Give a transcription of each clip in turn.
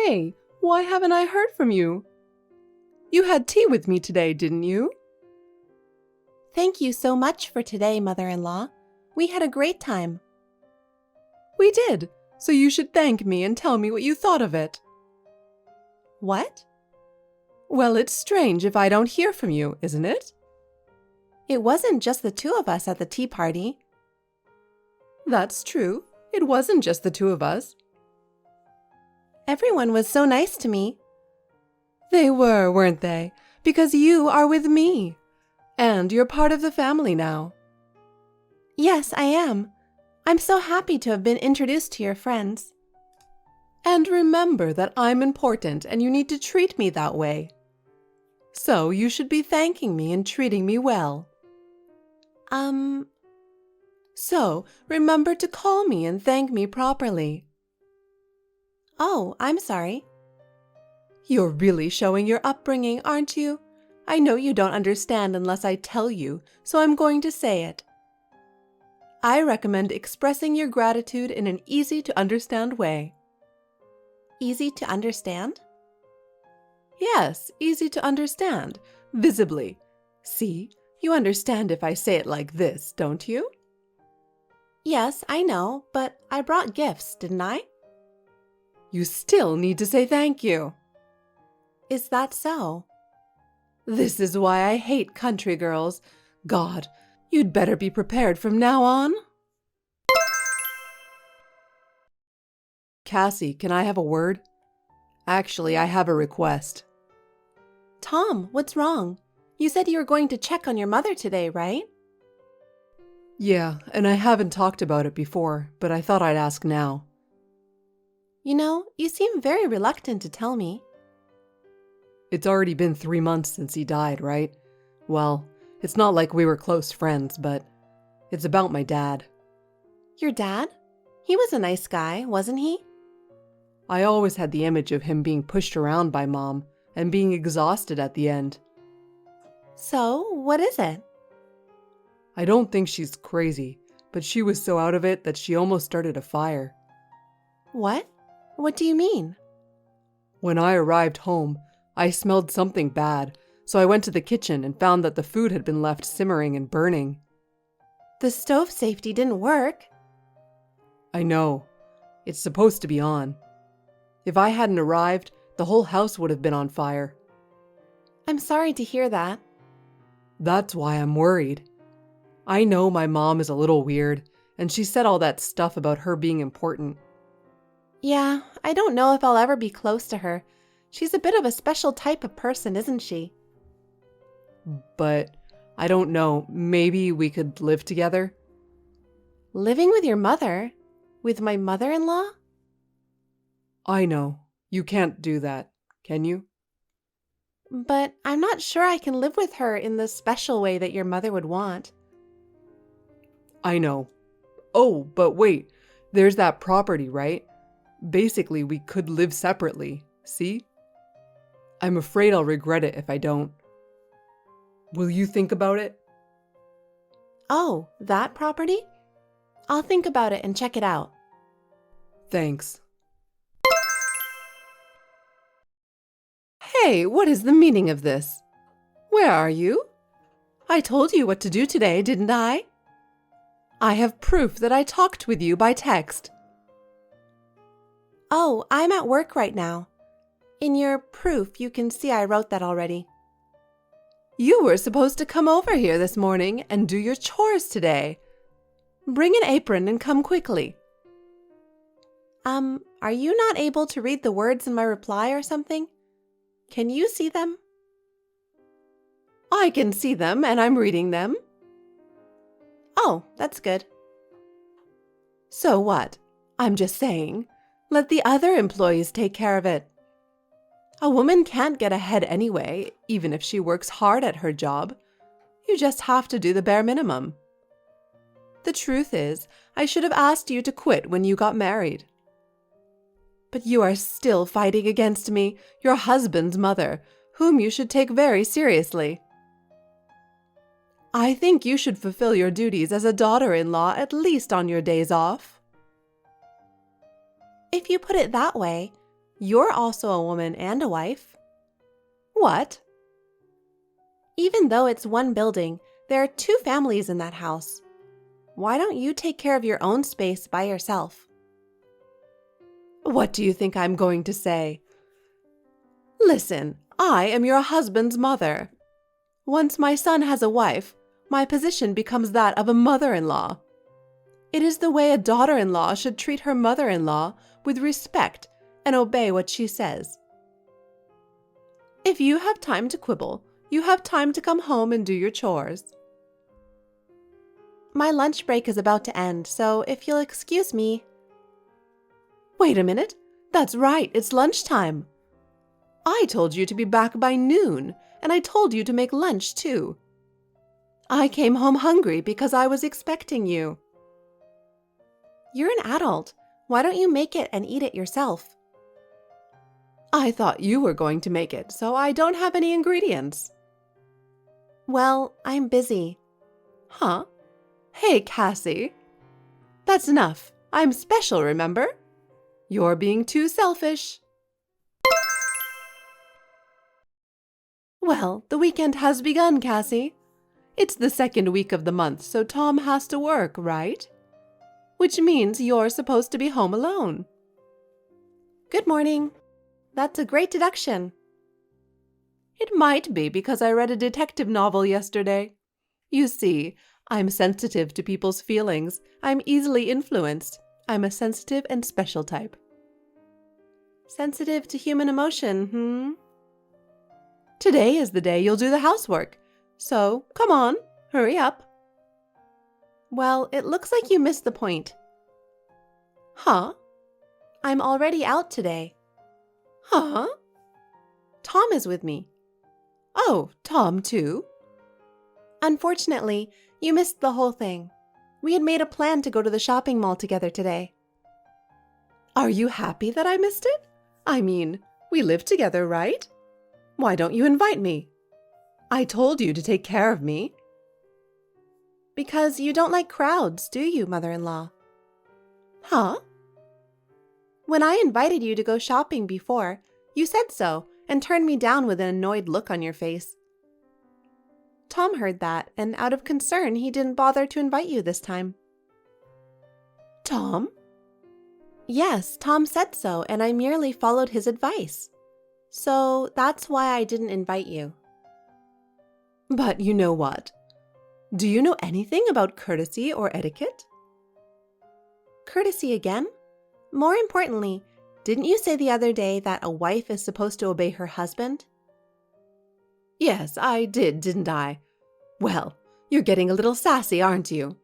Hey, why haven't I heard from you? You had tea with me today, didn't you? Thank you so much for today, mother-in-law. We had a great time. We did, so you should thank me and tell me what you thought of it. What? Well, it's strange if I don't hear from you, isn't it? It wasn't just the two of us at the tea party. That's true. It wasn't just the two of us. Everyone was so nice to me. They were, weren't they? Because you are with me. And you're part of the family now. Yes, I am. I'm so happy to have been introduced to your friends. And remember that I'm important and you need to treat me that way. So you should be thanking me and treating me well. So remember to call me and thank me properly. Oh, I'm sorry. You're really showing your upbringing, aren't you? I know you don't understand unless I tell you, so I'm going to say it. I recommend expressing your gratitude in an easy-to-understand way. Easy to understand? Yes, easy to understand, visibly. See, you understand if I say it like this, don't you? Yes, I know, but I brought gifts, didn't I? You still need to say thank you. Is that so? This is why I hate country girls. God, you'd better be prepared from now on. Cassie, can I have a word? Actually, I have a request. Tom, what's wrong? You said you were going to check on your mother today, right? Yeah, and I haven't talked about it before, but I thought I'd ask now. You know, you seem very reluctant to tell me. It's already been 3 months since he died, right? Well, it's not like we were close friends, but it's about my dad. Your dad? He was a nice guy, wasn't he? I always had the image of him being pushed around by Mom and being exhausted at the end. So, what is it? I don't think she's crazy, but she was so out of it that she almost started a fire. What? What do you mean? When I arrived home, I smelled something bad, so I went to the kitchen and found that the food had been left simmering and burning. The stove safety didn't work. I know. It's supposed to be on. If I hadn't arrived, the whole house would have been on fire. I'm sorry to hear that. That's why I'm worried. I know my mom is a little weird, and she said all that stuff about her being important. Yeah, I don't know if I'll ever be close to her. She's a bit of a special type of person, isn't she? But I don't know, maybe we could live together? Living with your mother? With my mother-in-law? I know. You can't do that, can you? But I'm not sure I can live with her in the special way that your mother would want. I know. Oh, but wait. There's that property, right? Basically, we could live separately, see? I'm afraid I'll regret it if I don't. Will you think about it? Oh, that property? I'll think about it and check it out. Thanks. Hey, what is the meaning of this? Where are you? I told you what to do today, didn't I? I have proof that I talked with you by text. Oh, I'm at work right now. In your proof, you can see I wrote that already. You were supposed to come over here this morning and do your chores today. Bring an apron and come quickly. Are you not able to read the words in my reply or something? Can you see them? I can see them and I'm reading them. Oh, that's good. So what? I'm just saying, let the other employees take care of it. A woman can't get ahead anyway, even if she works hard at her job. You just have to do the bare minimum. The truth is, I should have asked you to quit when you got married. But you are still fighting against me, your husband's mother, whom you should take very seriously. I think you should fulfill your duties as a daughter-in-law at least on your days off. If you put it that way, You're also a woman and a wife. What? Even though it's one building, there are two families in that house. Why don't you take care of your own space by yourself? What do you think I'm going to say? Listen, I am your husband's mother. Once my son has a wife, my position becomes that of a mother-in-law. It is the way a daughter-in-law should treat her mother-in-law, with respect and obey what she says. If you have time to quibble, you have time to come home and do your chores. My lunch break is about to end, so if you'll excuse me. Wait a minute. That's right, it's lunchtime. I told you to be back by noon, and I told you to make lunch too. I came home hungry because I was expecting you. You're an adult. Why don't you make it and eat it yourself? I thought you were going to make it, so I don't have any ingredients. Well, I'm busy. Huh? Hey, Cassie. That's enough. I'm special, remember? You're being too selfish. Well, the weekend has begun, Cassie. It's the second week of the month, so Tom has to work, right? Which means you're supposed to be home alone. Good morning. That's a great deduction. It might be because I read a detective novel yesterday. You see, I'm sensitive to people's feelings. I'm easily influenced. I'm a sensitive and special type. Sensitive to human emotion, Today is the day you'll do the housework. So, come on, hurry up. Well, it looks like you missed the point. Huh? I'm already out today. Huh? Tom is with me. Oh, Tom too? Unfortunately, you missed the whole thing. We had made a plan to go to the shopping mall together today. Are you happy that I missed it? I mean, we live together, right? Why don't you invite me? I told you to take care of me. Because you don't like crowds, do you, mother-in-law? Huh? When I invited you to go shopping before, you said so and turned me down with an annoyed look on your face. Tom heard that, and out of concern, he didn't bother to invite you this time. Tom? Yes, Tom said so, and I merely followed his advice. So that's why I didn't invite you. But you know what? Do you know anything about courtesy or etiquette? Courtesy again? More importantly, didn't you say the other day that a wife is supposed to obey her husband? Yes, I did, didn't I? Well, you're getting a little sassy, aren't you?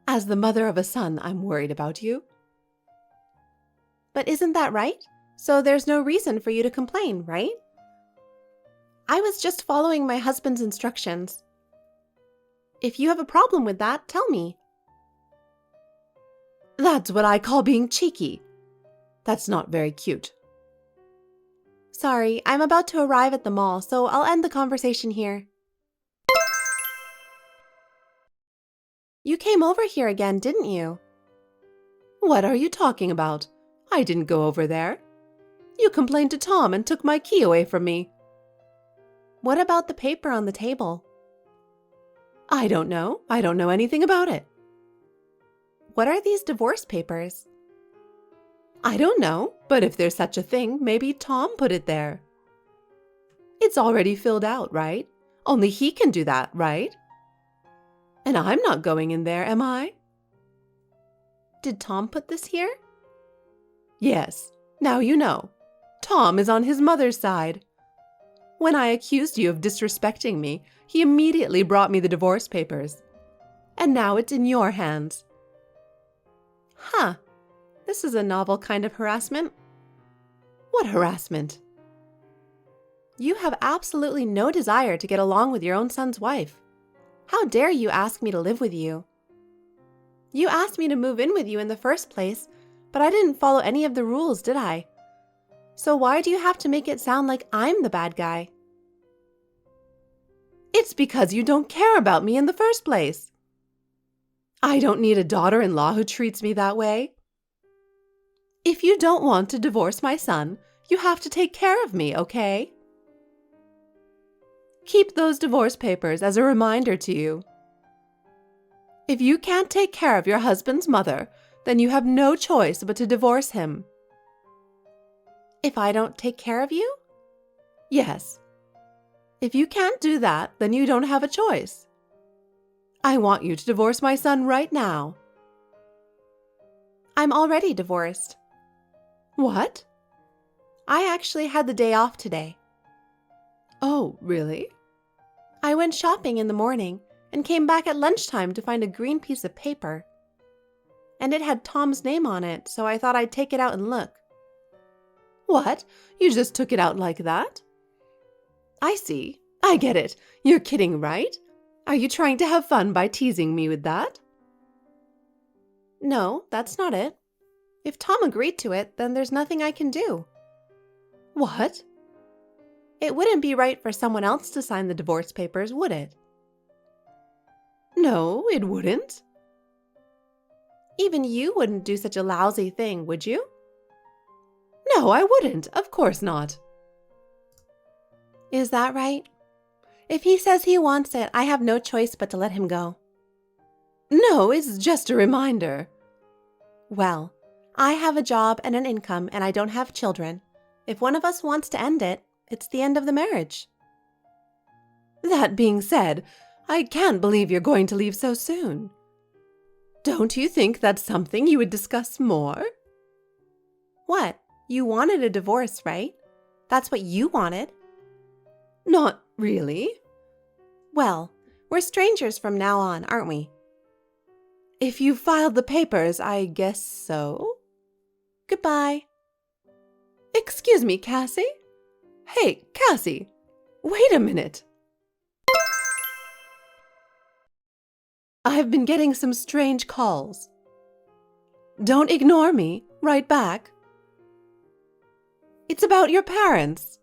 As the mother of a son, I'm worried about you. But isn't that right? So there's no reason for you to complain, right? I was just following my husband's instructions. If you have a problem with that, tell me. That's what I call being cheeky. That's not very cute. Sorry, I'm about to arrive at the mall, so I'll end the conversation here. You came over here again, didn't you? What are you talking about? I didn't go over there. You complained to Tom and took my key away from me. What about the paper on the table? I don't know. I don't know anything about it. What are these divorce papers? I don't know, but if there's such a thing, maybe Tom put it there. It's already filled out, right? Only he can do that, right? And I'm not going in there, am I? Did Tom put this here? Yes, now you know. Tom is on his mother's side. When I accused you of disrespecting me, he immediately brought me the divorce papers. And now it's in your hands. Huh. This is a novel kind of harassment. What harassment? You have absolutely no desire to get along with your own son's wife. How dare you ask me to live with you? You asked me to move in with you in the first place, but I didn't follow any of the rules, did I? So why do you have to make it sound like I'm the bad guy? It's because you don't care about me in the first place. I don't need a daughter-in-law who treats me that way. If you don't want to divorce my son, you have to take care of me, okay? Keep those divorce papers as a reminder to you. If you can't take care of your husband's mother, then you have no choice but to divorce him. If I don't take care of you? Yes. If you can't do that, then you don't have a choice. I want you to divorce my son right now. I'm already divorced. What? I actually had the day off today. Oh, really? I went shopping in the morning and came back at lunchtime to find a green piece of paper. And it had Tom's name on it, so I thought I'd take it out and look. What? You just took it out like that? I see. I get it. You're kidding, right? Are you trying to have fun by teasing me with that? No, that's not it. If Tom agreed to it, then there's nothing I can do. What? It wouldn't be right for someone else to sign the divorce papers, would it? No, it wouldn't. Even you wouldn't do such a lousy thing, would you? No, I wouldn't. Of course not. Is that right? If he says he wants it, I have no choice but to let him go. No, it's just a reminder. Well, I have a job and an income, and I don't have children. If one of us wants to end it, it's the end of the marriage. That being said, I can't believe you're going to leave so soon. Don't you think that's something you would discuss more? What? You wanted a divorce, right? That's what you wanted. Not really. Well, we're strangers from now on, aren't we? If you filed the papers, I guess so. Goodbye. Excuse me, Cassie? Hey, Cassie, wait a minute. I've been getting some strange calls. Don't ignore me. Write back. It's about your parents.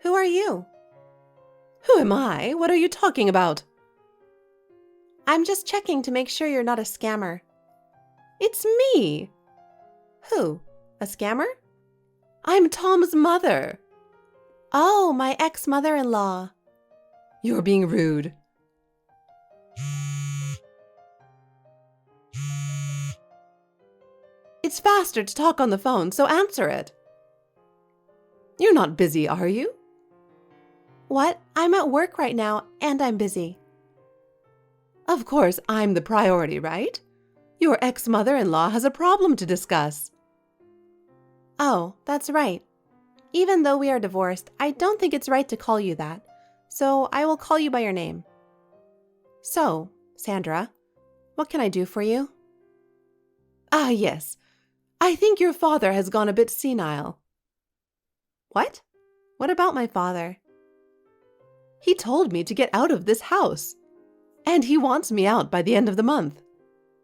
Who are you? Who am I? What are you talking about? I'm just checking to make sure you're not a scammer. It's me. Who? A scammer? I'm Tom's mother. Oh, my ex-mother-in-law. You're being rude. It's faster to talk on the phone, so answer it. You're not busy, are you? What? I'm at work right now, and I'm busy. Of course, I'm the priority, right? Your ex-mother-in-law has a problem to discuss. Oh, that's right. Even though we are divorced, I don't think it's right to call you that, so I will call you by your name. So, Sandra, what can I do for you? Ah, yes. I think your father has gone a bit senile. What? What about my father? He told me to get out of this house. And he wants me out by the end of the month.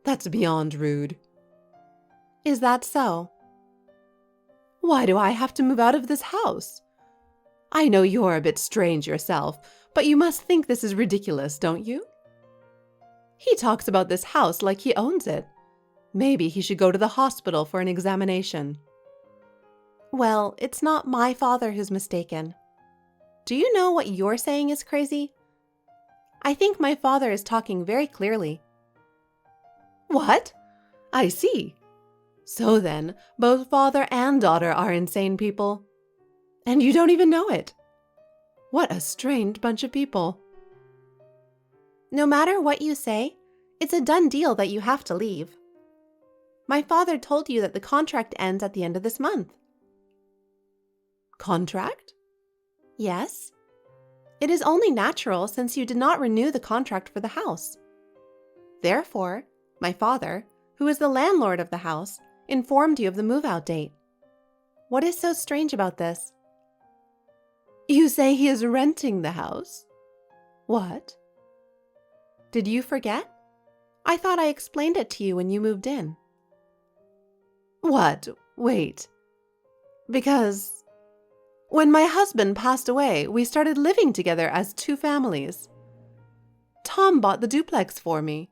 That's beyond rude. Is that so? Why do I have to move out of this house? I know you're a bit strange yourself, but you must think this is ridiculous, don't you? He talks about this house like he owns it. Maybe he should go to the hospital for an examination. Well, it's not my father who's mistaken. Do you know what you're saying is crazy? I think my father is talking very clearly. What? I see. So then, both father and daughter are insane people. And you don't even know it. What a strange bunch of people. No matter what you say, it's a done deal that you have to leave. My father told you that the contract ends at the end of this month. Contract? Yes. It is only natural since you did not renew the contract for the house. Therefore, my father, who is the landlord of the house, informed you of the move-out date. What is so strange about this? You say he is renting the house? What? Did you forget? I thought I explained it to you when you moved in. What? Wait. Because when my husband passed away, we started living together as two families. Tom bought the duplex for me.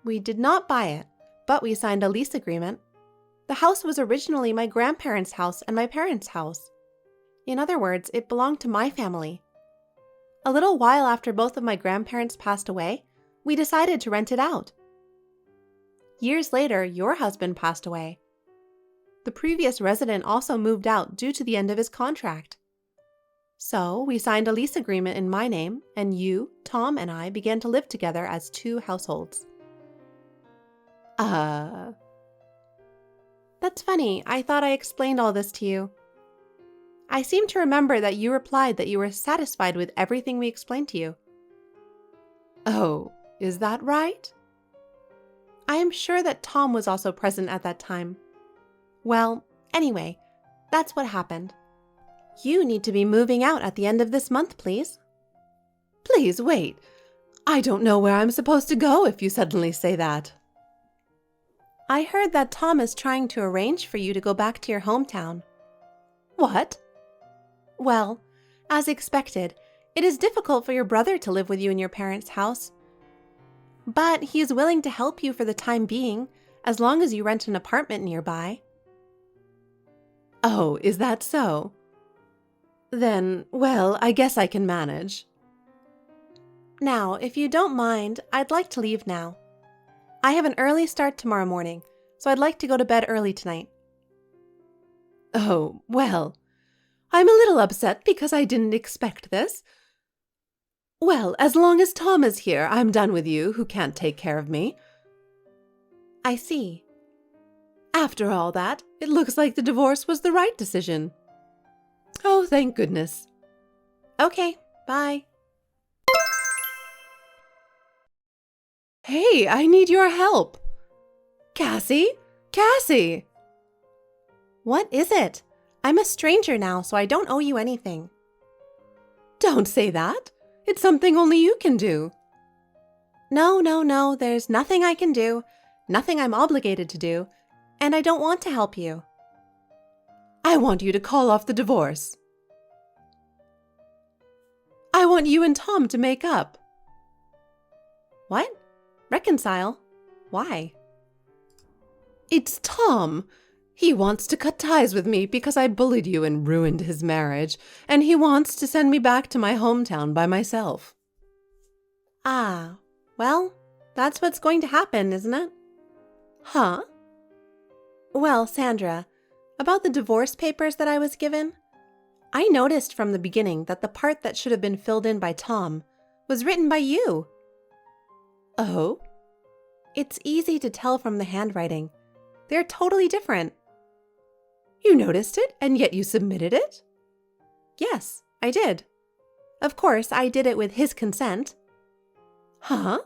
We did not buy it, but we signed a lease agreement. The house was originally my grandparents' house and my parents' house. In other words, it belonged to my family. A little while after both of my grandparents passed away, we decided to rent it out. Years later, your husband passed away. The previous resident also moved out due to the end of his contract. So, we signed a lease agreement in my name, and you, Tom, and I began to live together as two households. That's funny. I thought I explained all this to you. I seem to remember that you replied that you were satisfied with everything we explained to you. Oh, is that right? I am sure that Tom was also present at that time. Well, anyway, that's what happened. You need to be moving out at the end of this month, please. Please wait. I don't know where I'm supposed to go if you suddenly say that. I heard that Tom is trying to arrange for you to go back to your hometown. What? Well, as expected, it is difficult for your brother to live with you in your parents' house. But he is willing to help you for the time being, as long as you rent an apartment nearby. Oh, is that so? Then, well, I guess I can manage. Now, if you don't mind, I'd like to leave now. I have an early start tomorrow morning, so I'd like to go to bed early tonight. Oh, well, I'm a little upset because I didn't expect this. Well, as long as Tom is here, I'm done with you who can't take care of me. I see. After all that, it looks like the divorce was the right decision. Oh, thank goodness. Okay, bye. Hey, I need your help. Cassie? Cassie! What is it? I'm a stranger now, so I don't owe you anything. Don't say that. It's something only you can do. No, there's nothing I can do, nothing I'm obligated to do, and I don't want to help you. I want you to call off the divorce. I want you and Tom to make up. What? Reconcile? Why? It's Tom. He wants to cut ties with me because I bullied you and ruined his marriage, and he wants to send me back to my hometown by myself. Ah, well, that's what's going to happen, isn't it? Huh? Well, Sandra, about the divorce papers that I was given, I noticed from the beginning that the part that should have been filled in by Tom was written by you. Oh? It's easy to tell from the handwriting. They're totally different. You noticed it, and yet you submitted it? Yes, I did. Of course, I did it with his consent. Huh?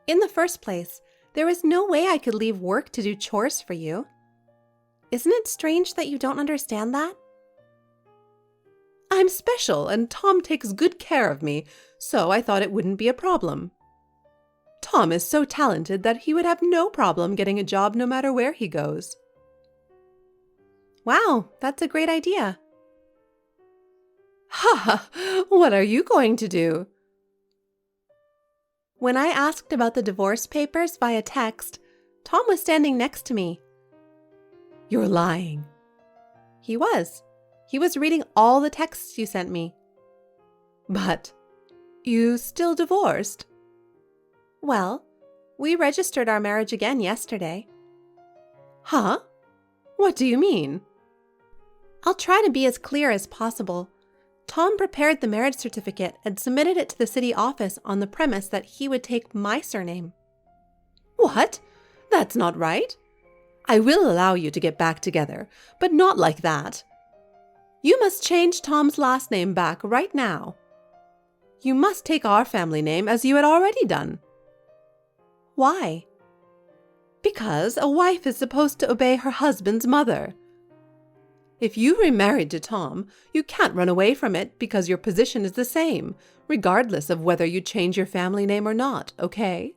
In the first place, there was no way I could leave work to do chores for you. Isn't it strange that you don't understand that? I'm special, and Tom takes good care of me, so I thought it wouldn't be a problem. Tom is so talented that he would have no problem getting a job no matter where he goes. Wow, that's a great idea. Ha! What are you going to do? When I asked about the divorce papers via text, Tom was standing next to me. You're lying. He was. He was reading all the texts you sent me. But you still divorced? Well, we registered our marriage again yesterday. Huh? What do you mean? I'll try to be as clear as possible. Tom prepared the marriage certificate and submitted it to the city office on the premise that he would take my surname. What? That's not right. I will allow you to get back together, but not like that. You must change Tom's last name back right now. You must take our family name as you had already done. Why? Because a wife is supposed to obey her husband's mother. If you remarried to Tom, you can't run away from it because your position is the same, regardless of whether you change your family name or not, okay?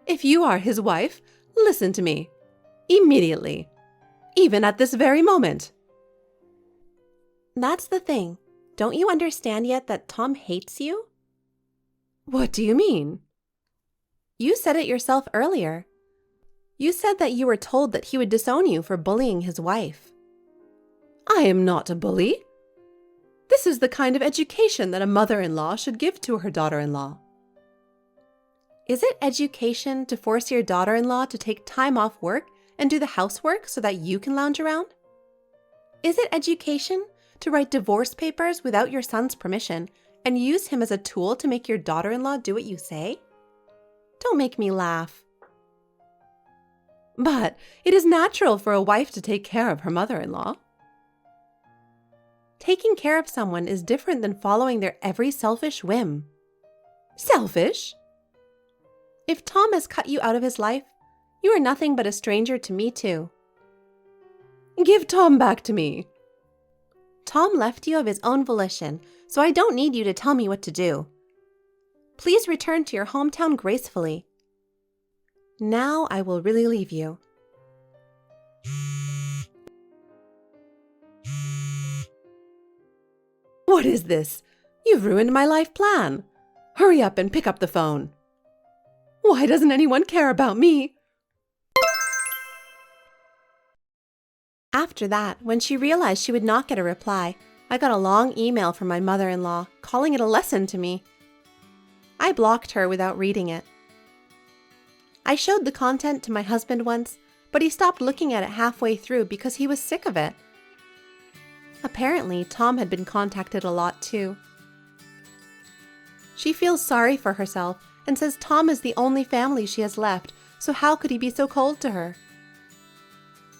If you are his wife, listen to me. Immediately. Even at this very moment. That's the thing. Don't you understand yet that Tom hates you? What do you mean? You said it yourself earlier. You said that you were told that he would disown you for bullying his wife. I am not a bully. This is the kind of education that a mother-in-law should give to her daughter-in-law. Is it education to force your daughter-in-law to take time off work and do the housework so that you can lounge around? Is it education to write divorce papers without your son's permission and use him as a tool to make your daughter-in-law do what you say? Don't make me laugh. But it is natural for a wife to take care of her mother-in-law. Taking care of someone is different than following their every selfish whim. Selfish? If Tom has cut you out of his life, you are nothing but a stranger to me too. Give Tom back to me. Tom left you of his own volition, so I don't need you to tell me what to do. Please return to your hometown gracefully. Now I will really leave you. What is this? You've ruined my life plan. Hurry up and pick up the phone. Why doesn't anyone care about me? After that, when she realized she would not get a reply, I got a long email from my mother-in-law calling it a lesson to me. I blocked her without reading it. I showed the content to my husband once, but he stopped looking at it halfway through because he was sick of it. Apparently, Tom had been contacted a lot too. She feels sorry for herself and says Tom is the only family she has left, so how could he be so cold to her?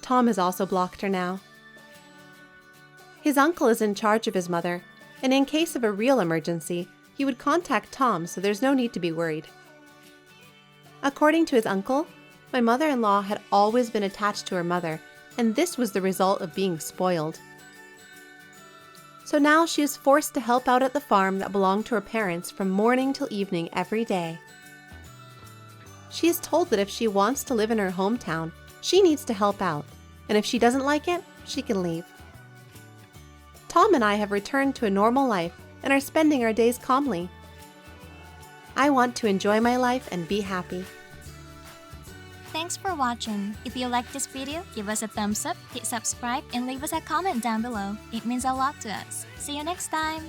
Tom has also blocked her now. His uncle is in charge of his mother, and in case of a real emergency, he would contact Tom, so there's no need to be worried. According to his uncle, my mother-in-law had always been attached to her mother, and this was the result of being spoiled. So now she is forced to help out at the farm that belonged to her parents from morning till evening every day. She is told that if she wants to live in her hometown, she needs to help out, and if she doesn't like it, she can leave. Tom and I have returned to a normal life and are spending our days calmly. I want to enjoy my life and be happy. Thanks for watching. If you like this video, give us a thumbs up, hit subscribe, and leave us a comment down below. It means a lot to us. See you next time!